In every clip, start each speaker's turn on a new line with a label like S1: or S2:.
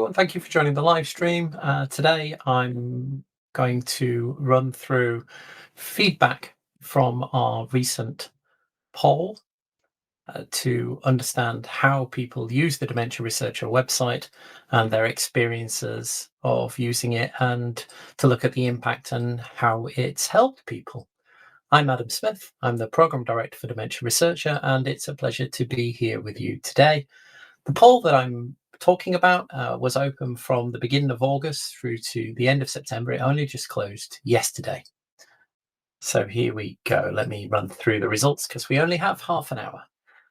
S1: and thank you for joining the live stream. Today, I'm going to run through feedback from our recent poll to understand how people use the Dementia Researcher website and their experiences of using it, and to look at the impact and how it's helped people. I'm Adam Smith. I'm the Program Director for Dementia Researcher, and it's a pleasure to be here with you today. The poll that I'm talking about was open from the beginning of August through to the end of September. It only just closed yesterday. So here we go. Let me run through the results because we only have half an hour.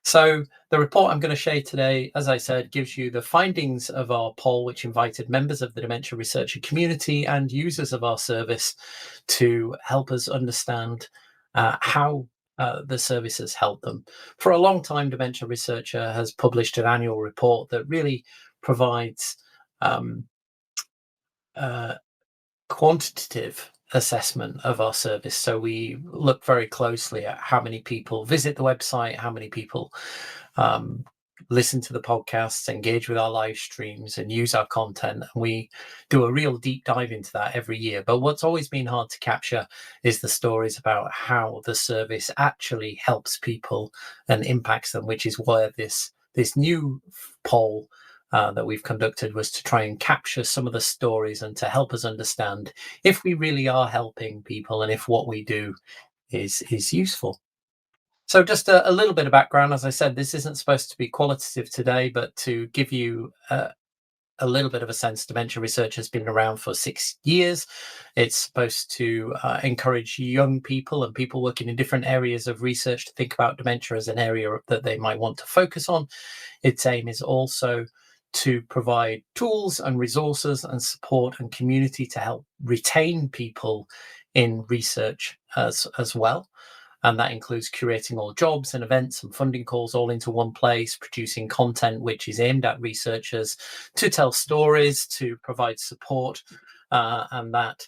S1: So the report I'm going to share today, as I said, gives you the findings of our poll, which invited members of the Dementia Researcher community and users of our service to help us understand how the service has helped them. For a long time, Dementia Researcher has published an annual report that really provides quantitative assessment of our service. So we look very closely at how many people visit the website, how many people listen to the podcasts, engage with our live streams, and use our content. And we do a real deep dive into that every year. But what's always been hard to capture is the stories about how the service actually helps people and impacts them, which is where this new poll that we've conducted was to try and capture some of the stories and to help us understand if we really are helping people and if what we do is useful. So just a little bit of background. As I said, this isn't supposed to be qualitative today, but to give you a little bit of a sense, Dementia Research has been around for 6 years. It's supposed to encourage young people and people working in different areas of research to think about dementia as an area that they might want to focus on. Its aim is also to provide tools and resources and support and community to help retain people in research as well. And that includes curating all jobs and events and funding calls all into one place, producing content which is aimed at researchers to tell stories, to provide support, and that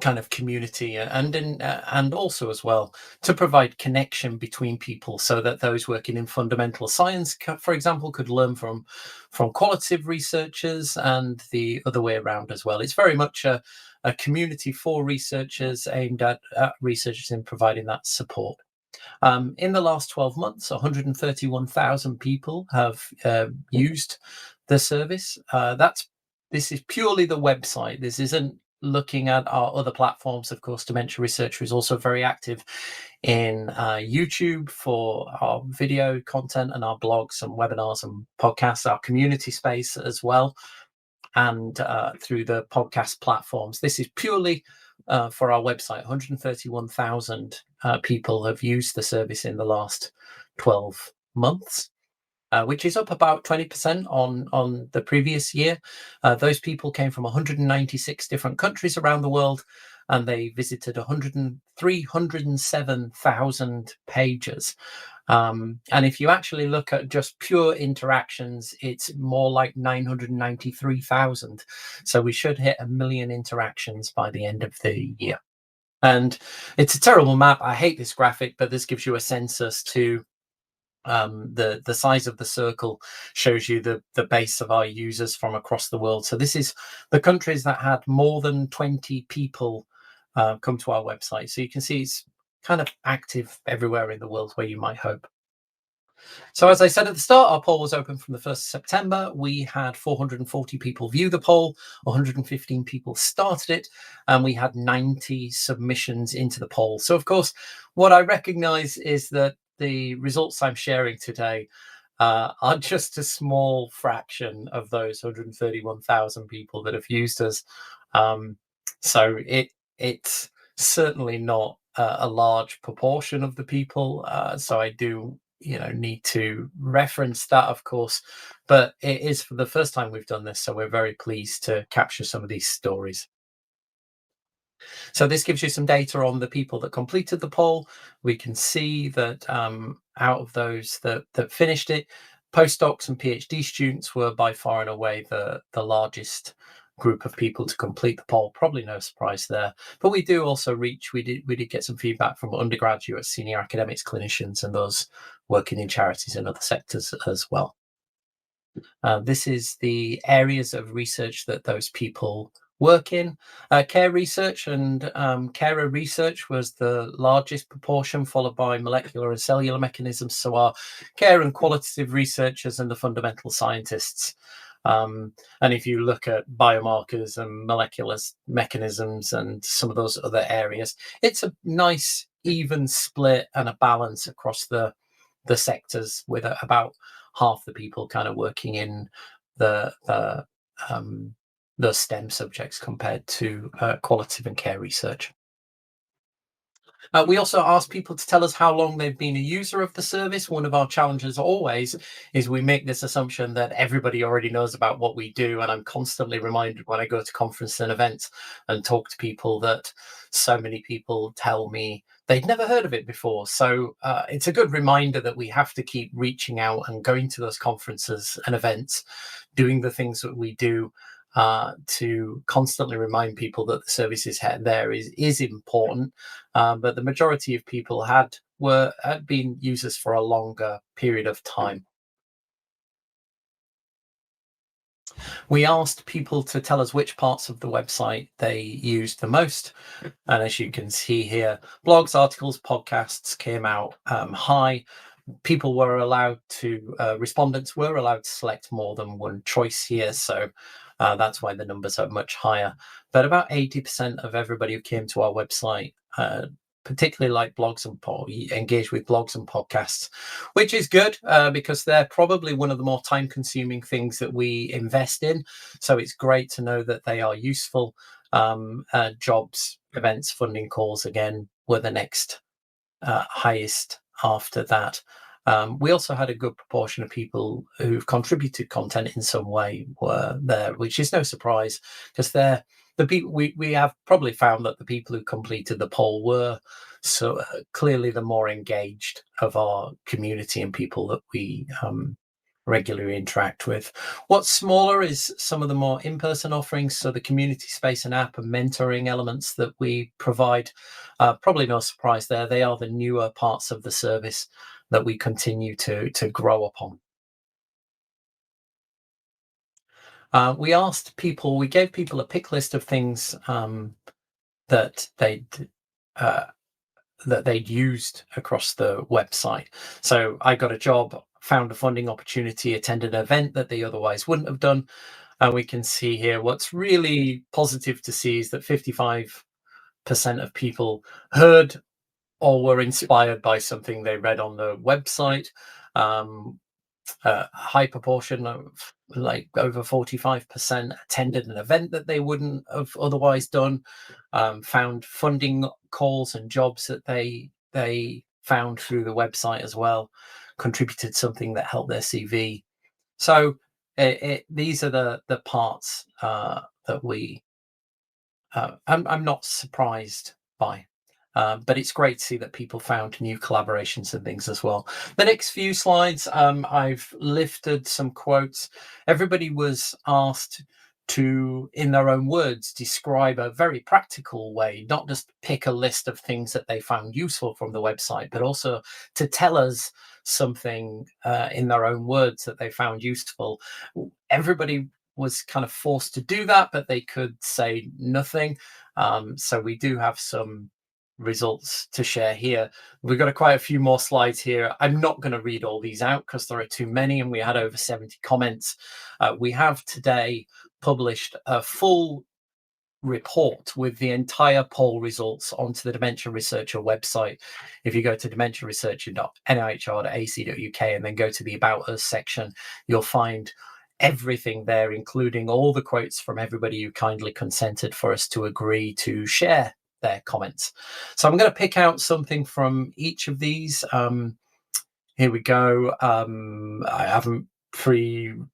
S1: kind of community, and also as well to provide connection between people, so that those working in fundamental science, for example, could learn from qualitative researchers, and the other way around as well. It's very much a community for researchers, aimed at researchers in providing that support. In the last 12 months, 131,000 people have used the service. This is purely the website. This isn't looking at our other platforms. Of course, Dementia Researcher is also very active in YouTube for our video content and our blogs and webinars and podcasts, our community space as well, and through the podcast platforms. This is purely for our website. 131,000 people have used the service in the last 12 months. Which is up about 20% on the previous year. Those people came from 196 different countries around the world, and they visited 307,000 pages. And if you actually look at just pure interactions, it's more like 993,000. So we should hit 1 million interactions by the end of the year. And it's a terrible map. I hate this graphic, but this gives you a sense as to the size of the circle shows you the base of our users from across the world. So this is the countries that had more than 20 people come to our website. So you can see it's kind of active everywhere in the world where you might hope. So as I said at the start, our poll was open from the 1st of September. We had 440 people view the poll, 115 people started it, and we had 90 submissions into the poll. So of course, what I recognize is that the results I'm sharing today are just a small fraction of those 131,000 people that have used us. So it's certainly not a large proportion of the people. So I do, need to reference that, of course. But it is for the first time we've done this, so we're very pleased to capture some of these stories. So this gives you some data on the people that completed the poll. We can see that out of those that finished it, postdocs and PhD students were by far and away the largest group of people to complete the poll. Probably no surprise there. But we do also we did get some feedback from undergraduates, senior academics, clinicians, and those working in charities and other sectors as well. This is the areas of research that those people work in. Care research and carer research was the largest proportion, followed by molecular and cellular mechanisms. So our care and qualitative researchers and the fundamental scientists. And if you look at biomarkers and molecular mechanisms and some of those other areas, it's a nice even split and a balance across the sectors, with about half the people kind of working in the the, um, the STEM subjects compared to qualitative and care research. We also ask people to tell us how long they've been a user of the service. One of our challenges always is we make this assumption that everybody already knows about what we do. And I'm constantly reminded when I go to conferences and events and talk to people that so many people tell me they'd never heard of it before. So it's a good reminder that we have to keep reaching out and going to those conferences and events, doing the things that we do to constantly remind people that the services there is important, but the majority of people had been users for a longer period of time. We asked people to tell us which parts of the website they used the most, and as you can see here, blogs, articles, podcasts came out high. People were allowed to respondents were allowed to select more than one choice here, so that's why the numbers are much higher. But about 80% of everybody who came to our website particularly like blogs and engage with blogs and podcasts, which is good because they're probably one of the more time consuming things that we invest in. So it's great to know that they are useful. Jobs, events, funding calls again were the next highest after that. We also had a good proportion of people who've contributed content in some way were there, which is no surprise because they're the people we have probably found that the people who completed the poll were so clearly the more engaged of our community and people that we regularly interact with. What's smaller is some of the more in-person offerings, so the community space and app and mentoring elements that we provide. Probably no surprise there, they are the newer parts of the service that we continue to grow upon. We gave people a pick list of things that uh, they'd used across the website. So I got a job, found a funding opportunity, attended an event that they otherwise wouldn't have done. And we can see here what's really positive to see is that 55% of people heard or were inspired by something they read on the website. A high proportion of like over 45% attended an event that they wouldn't have otherwise done, found funding calls and jobs that they found through the website as well, contributed something that helped their CV. So these are the parts that I'm not surprised by. But it's great to see that people found new collaborations and things as well. The next few slides, I've lifted some quotes. Everybody was asked to, in their own words, describe a very practical way, not just pick a list of things that they found useful from the website, but also to tell us something in their own words that they found useful. Everybody was kind of forced to do that, but they could say nothing. So we do have some results to share here. We've got quite a few more slides here. I'm not going to read all these out because there are too many, and we had over 70 comments. We have today published a full report with the entire poll results onto the Dementia Researcher website. If you go to dementiaresearcher.nihr.ac.uk and then go to the About Us section, you'll find everything there, including all the quotes from everybody who kindly consented for us to agree to share their comments. So I'm going to pick out something from each of these. Here we go. I haven't prepared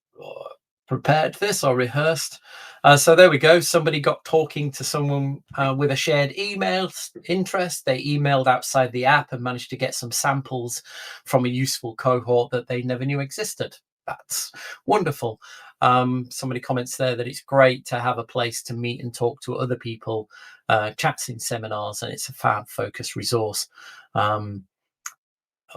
S1: this or rehearsed. So there we go. Somebody got talking to someone with a shared email interest. They emailed outside the app and managed to get some samples from a useful cohort that they never knew existed. That's wonderful. Somebody comments there that it's great to have a place to meet and talk to other people, chats in seminars, and it's a fab focused resource.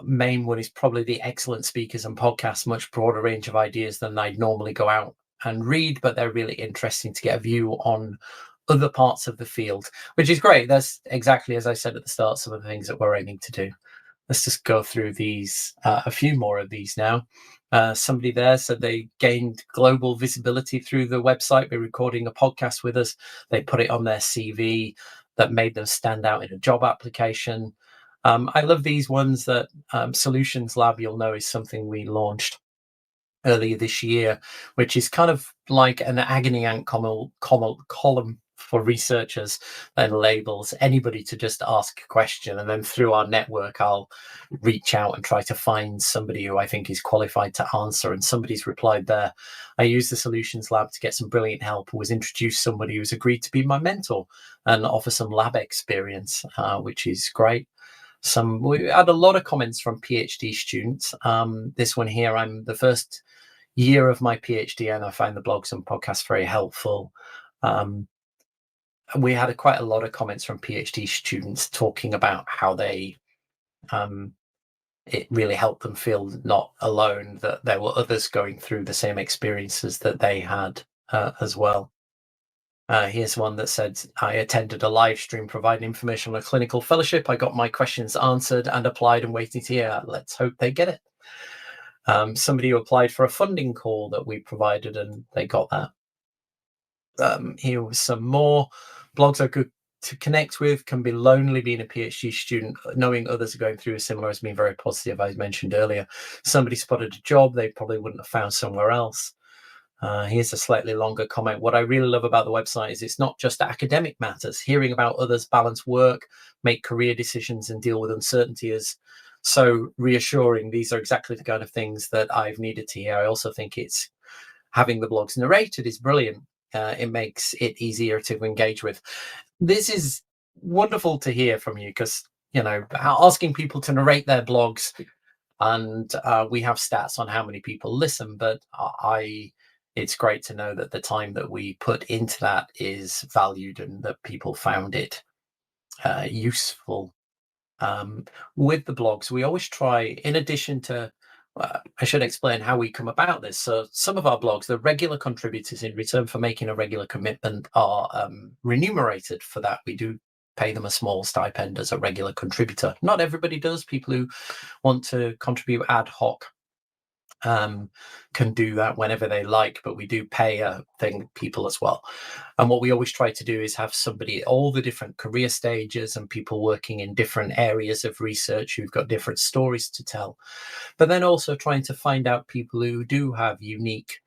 S1: main one is probably the excellent speakers and podcasts, much broader range of ideas than I'd normally go out and read, but they're really interesting to get a view on other parts of the field, which is great. That's exactly, as I said at the start, some of the things that we're aiming to do. Let's just go through these, a few more of these now. Somebody there said they gained global visibility through the website by recording a podcast with us. They put it on their CV. That made them stand out in a job application. I love these ones. That Solutions Lab, you'll know, is something we launched earlier this year, which is kind of like an agony aunt column for researchers that enables anybody to just ask a question, and then through our network I'll reach out and try to find somebody who I think is qualified to answer, and somebody's replied there. I used the Solutions Lab to get some brilliant help and was introduced somebody who's agreed to be my mentor and offer some lab experience, which is great. We had a lot of comments from PhD students. This one here, I'm the first year of my PhD and I find the blogs and podcasts very helpful. We had quite a lot of comments from PhD students talking about how they it really helped them feel not alone, that there were others going through the same experiences that they had as well. Here's one that said, I attended a live stream providing information on a clinical fellowship. I got my questions answered and applied and waiting to hear. Let's hope they get it. Somebody who applied for a funding call that we provided and they got that. Here was some more. Blogs are good to connect with, can be lonely being a PhD student. Knowing others are going through a similar has been very positive, as I mentioned earlier. Somebody spotted a job they probably wouldn't have found somewhere else. Here's a slightly longer comment. What I really love about the website is it's not just academic matters. Hearing about others balance work, make career decisions, and deal with uncertainty is so reassuring. These are exactly the kind of things that I've needed to hear. I also think it's having the blogs narrated is brilliant. It makes it easier to engage with. This is wonderful to hear from you because, you know, asking people to narrate their blogs, and we have stats on how many people listen, but it's great to know that the time that we put into that is valued and that people found it useful. With the blogs, we always try, in addition to, I should explain how we come about this. So some of our blogs, the regular contributors, in return for making a regular commitment, are remunerated for that. We do pay them a small stipend as a regular contributor. Not everybody does. People who want to contribute ad hoc can do that whenever they like, but we do pay people as well. And what we always try to do is have somebody at all the different career stages and people working in different areas of research who've got different stories to tell, but then also trying to find out people who do have unique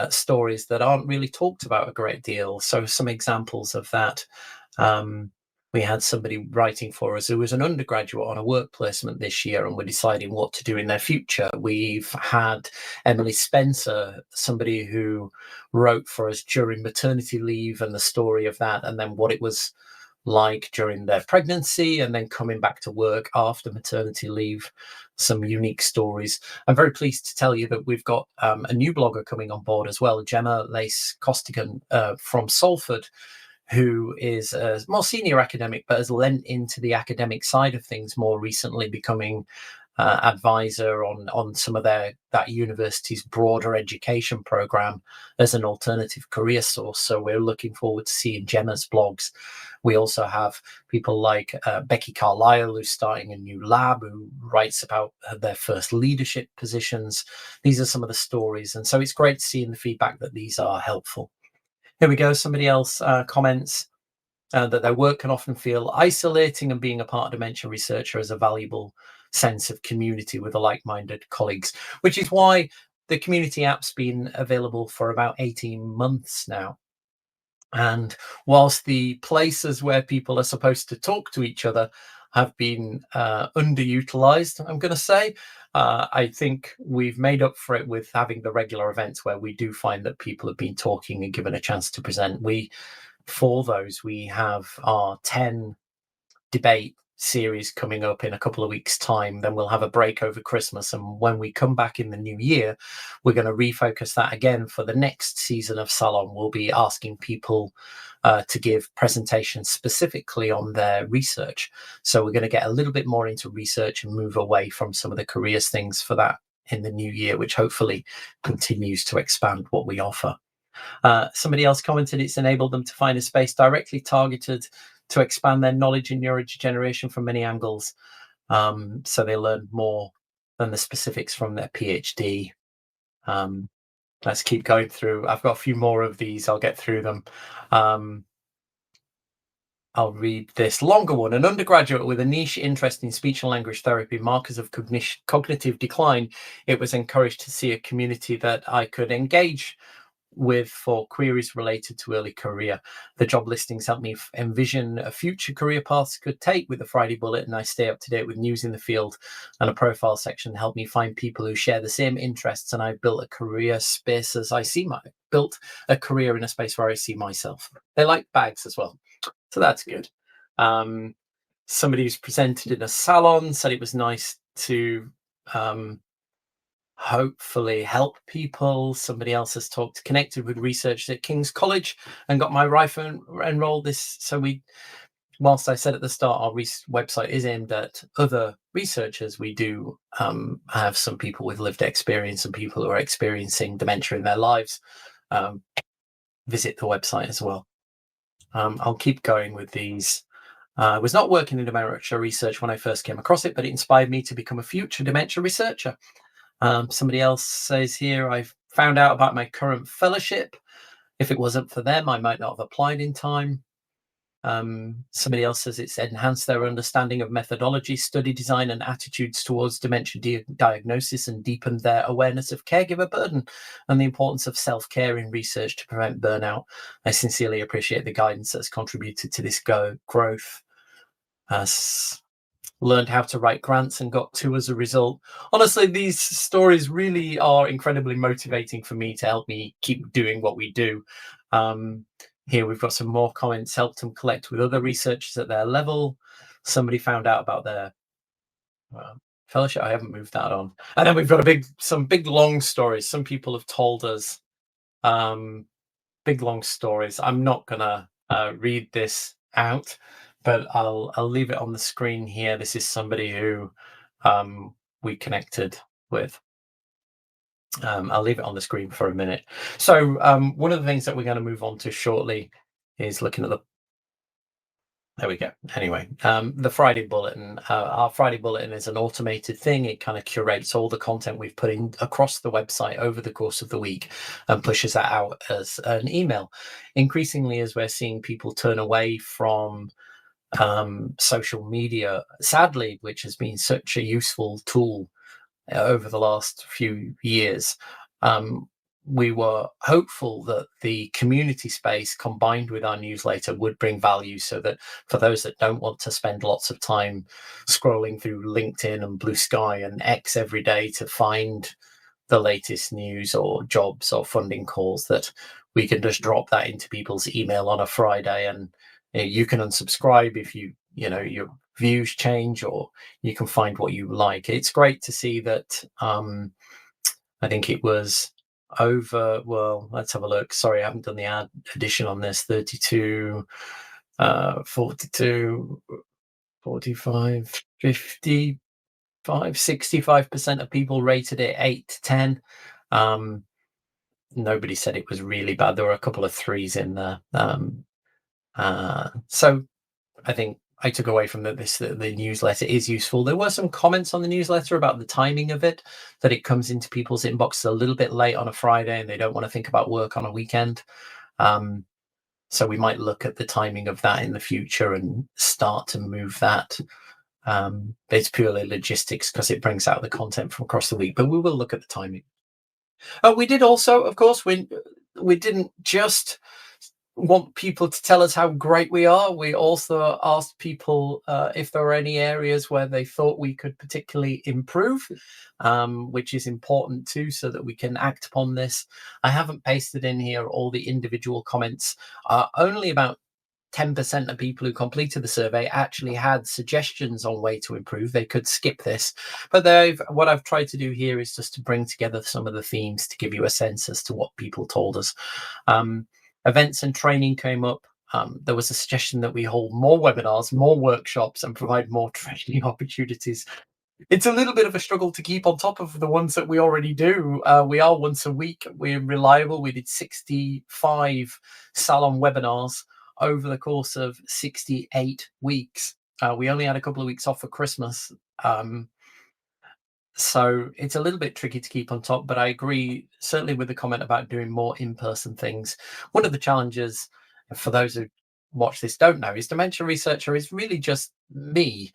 S1: stories that aren't really talked about a great deal. So some examples of that. We had somebody writing for us who was an undergraduate on a work placement this year and were deciding what to do in their future. We've had Emily Spencer, somebody who wrote for us during maternity leave and the story of that, and then what it was like during their pregnancy and then coming back to work after maternity leave. Some unique stories. I'm very pleased to tell you that we've got a new blogger coming on board as well, Gemma Lace Costigan from Salford, who is a more senior academic, but has lent into the academic side of things more recently, becoming advisor on some of that university's broader education program as an alternative career source. So we're looking forward to seeing Gemma's blogs. We also have people like Becky Carlisle, who's starting a new lab, who writes about their first leadership positions. These are some of the stories. And so it's great to see in the feedback that these are helpful. Here we go. Somebody else comments that their work can often feel isolating, and being a part of Dementia Researcher is a valuable sense of community with the like-minded colleagues, which is why the community app's been available for about 18 months now. And whilst the places where people are supposed to talk to each other have been underutilized, I'm going to say, I think we've made up for it with having the regular events where we do find that people have been talking and given a chance to present. For those, we have our 10 debate series coming up in a couple of weeks' time. Then we'll have a break over Christmas, and when we come back in the new year, we're going to refocus that again for the next season of Salon. We'll be asking people to give presentations specifically on their research. So we're going to get a little bit more into research and move away from some of the careers things for that in the new year, which hopefully continues to expand what we offer. Somebody else commented it's enabled them to find a space directly targeted to expand their knowledge in neurodegeneration from many angles. So they learn more than the specifics from their PhD. Let's keep going through. I've got a few more of these. I'll get through them. I'll read this longer one. An undergraduate with a niche interest in speech and language therapy, markers of cognitive decline, it was encouraged to see a community that I could engage with for queries related to early career. The job listings helped me envision a future career paths could take. With the Friday Bulletin, I stay up to date with news in the field, and a profile section helped me find people who share the same interests. And I built a career space as I see built a career in a space where I see myself. They like bags as well, so that's good. Somebody who's presented in a salon said it was nice to hopefully help people. Somebody else has connected with research at King's College and got my wife enrolled this. So whilst I said at the start, our website is aimed at other researchers, we do have some people with lived experience and people who are experiencing dementia in their lives visit the website as well. I'll keep going with these. I was not working in dementia research when I first came across it, but it inspired me to become a future dementia researcher. Somebody else says here, I've found out about my current fellowship. If it wasn't for them, I might not have applied in time. Somebody else says it's enhanced their understanding of methodology, study design, and attitudes towards dementia diagnosis, and deepened their awareness of caregiver burden and the importance of self-care in research to prevent burnout. I sincerely appreciate the guidance that's contributed to this growth. Learned how to write grants and got 2 as a result. Honestly, these stories really are incredibly motivating for me to help me keep doing what we do. Here we've got some more comments. Helped them collect with other researchers at their level. Somebody found out about their fellowship. I haven't moved that on. And then we've got some big long stories. Some people have told us big long stories. I'm not gonna read this out, but I'll leave it on the screen here. This is somebody who we connected with. I'll leave it on the screen for a minute. So one of the things that we're going to move on to shortly is looking at there we go. Anyway, the Friday Bulletin. Our Friday Bulletin is an automated thing. It kind of curates all the content we've put in across the website over the course of the week and pushes that out as an email. Increasingly, as we're seeing people turn away from social media, sadly, which has been such a useful tool over the last few years, we were hopeful that the community space combined with our newsletter would bring value, so that for those that don't want to spend lots of time scrolling through LinkedIn and Blue Sky and X every day to find the latest news or jobs or funding calls, that we can just drop that into people's email on a Friday, and you can unsubscribe if your views change, or you can find what you like. It's great to see that. I think it was over, well, let's have a look. Sorry, I haven't done the ad edition on this. 32, 42, 45, 55, 65% of people rated it 8 to 10. Nobody said it was really bad. There were a couple of 3s in there. So I think I took away from that the newsletter is useful. There were some comments on the newsletter about the timing of it, that it comes into people's inbox a little bit late on a Friday and they don't want to think about work on a weekend. So we might look at the timing of that in the future and start to move that. It's purely logistics because it brings out the content from across the week, but we will look at the timing. We did also, of course, we didn't just want people to tell us how great we are. We also asked people if there were any areas where they thought we could particularly improve, which is important too, so that we can act upon this. I haven't pasted in here all the individual comments. Only about 10% of people who completed the survey actually had suggestions on way to improve. They could skip this, but what I've tried to do here is just to bring together some of the themes to give you a sense as to what people told us. Events and training came up. There was a suggestion that we hold more webinars, more workshops, and provide more training opportunities. It's a little bit of a struggle to keep on top of the ones that we already do. We are once a week. We're reliable. We did 65 salon webinars over the course of 68 weeks. We only had a couple of weeks off for Christmas. So it's a little bit tricky to keep on top, but I agree certainly with the comment about doing more in-person things. One of the challenges, for those who watch this don't know, is Dementia Researcher is really just me.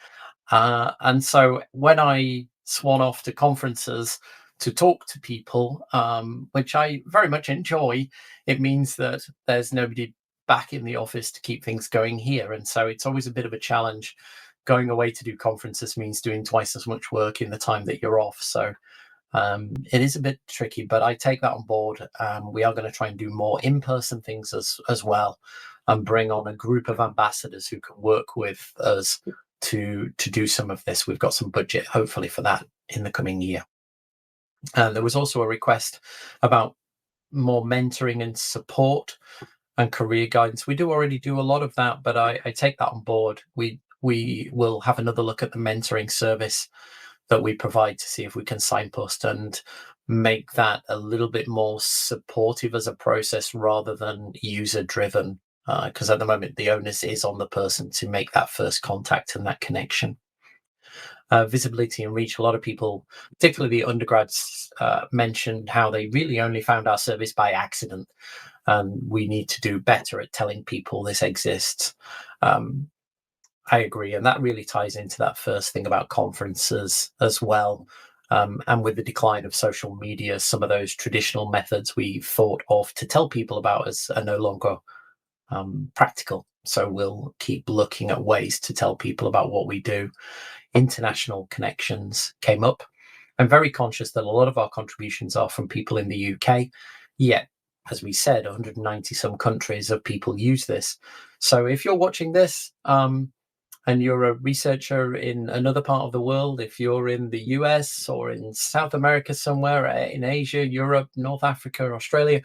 S1: And so when I swan off to conferences to talk to people, which I very much enjoy, it means that there's nobody back in the office to keep things going here. And so it's always a bit of a challenge. Going away to do conferences means doing twice as much work in the time that you're off. So it is a bit tricky, but I take that on board. We are going to try and do more in-person things as well, and bring on a group of ambassadors who can work with us to do some of this. We've got some budget, hopefully, for that in the coming year. There was also a request about more mentoring and support and career guidance. We do already do a lot of that, but I take that on board. We will have another look at the mentoring service that we provide to see if we can signpost and make that a little bit more supportive as a process rather than user driven, because at the moment the onus is on the person to make that first contact and that connection. Visibility and reach. A lot of people, particularly the undergrads, mentioned how they really only found our service by accident, and we need to do better at telling people this exists. I agree, and that really ties into that first thing about conferences as well. And with the decline of social media, some of those traditional methods we thought of to tell people about us are no longer practical. So we'll keep looking at ways to tell people about what we do. International connections came up. I'm very conscious that a lot of our contributions are from people in the UK, yet, as we said, 190 some countries of people use this. So if you're watching this, and you're a researcher in another part of the world, if you're in the US or in South America somewhere, in Asia, Europe, North Africa, Australia,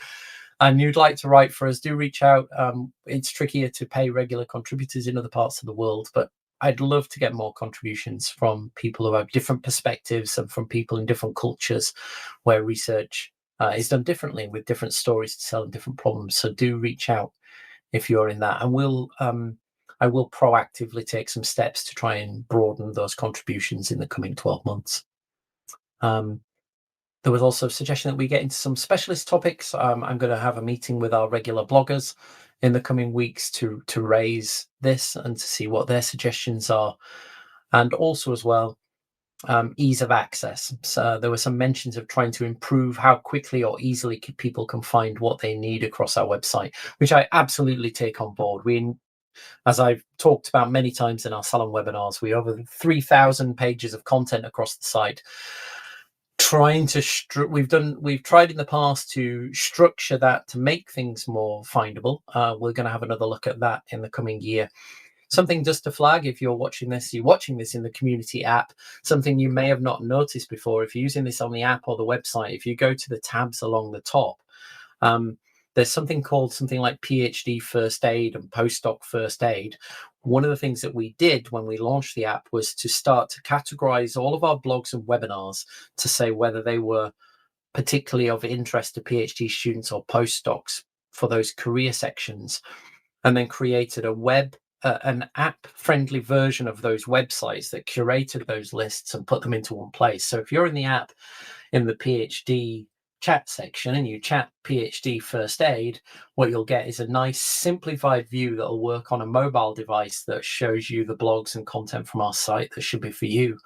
S1: and you'd like to write for us, do reach out. It's trickier to pay regular contributors in other parts of the world, but I'd love to get more contributions from people who have different perspectives and from people in different cultures where research is done differently with different stories to tell and different problems. So do reach out if you're in that, and I will proactively take some steps to try and broaden those contributions in the coming 12 months. There was also a suggestion that we get into some specialist topics. I'm going to have a meeting with our regular bloggers in the coming weeks to raise this and to see what their suggestions are. And also as well, ease of access. So there were some mentions of trying to improve how quickly or easily people can find what they need across our website, which I absolutely take on board. As I've talked about many times in our salon webinars, we have over 3,000 pages of content across the site. We've tried in the past to structure that to make things more findable. We're going to have another look at that in the coming year. Something just to flag, if you're watching this in the community app, something you may have not noticed before, if you're using this on the app or the website, if you go to the tabs along the top, there's something like PhD first aid and postdoc first aid. One of the things that we did when we launched the app was to start to categorize all of our blogs and webinars to say whether they were particularly of interest to PhD students or postdocs for those career sections, and then created an app-friendly version of those websites that curated those lists and put them into one place. So if you're in the app in the PhD chat section and you chat PhD first aid, what you'll get is a nice simplified view that will work on a mobile device that shows you the blogs and content from our site that should be for you.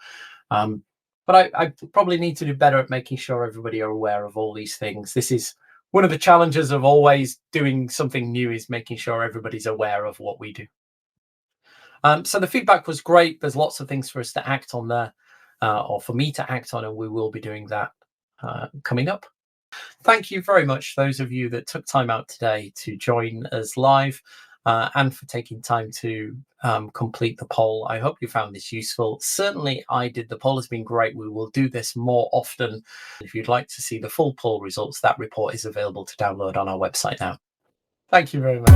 S1: But I probably need to do better at making sure everybody are aware of all these things. This is one of the challenges of always doing something new, is making sure everybody's aware of what we do. So the feedback was great. There's lots of things for us to act on there, or for me to act on, and we will be doing that coming up. Thank you very much, those of you that took time out today to join us live. and for taking time to complete the poll. I hope you found this useful. Certainly I did. The poll has been great. We will do this more often. If you'd like to see the full poll results, that report is available to download on our website now. Thank you very much.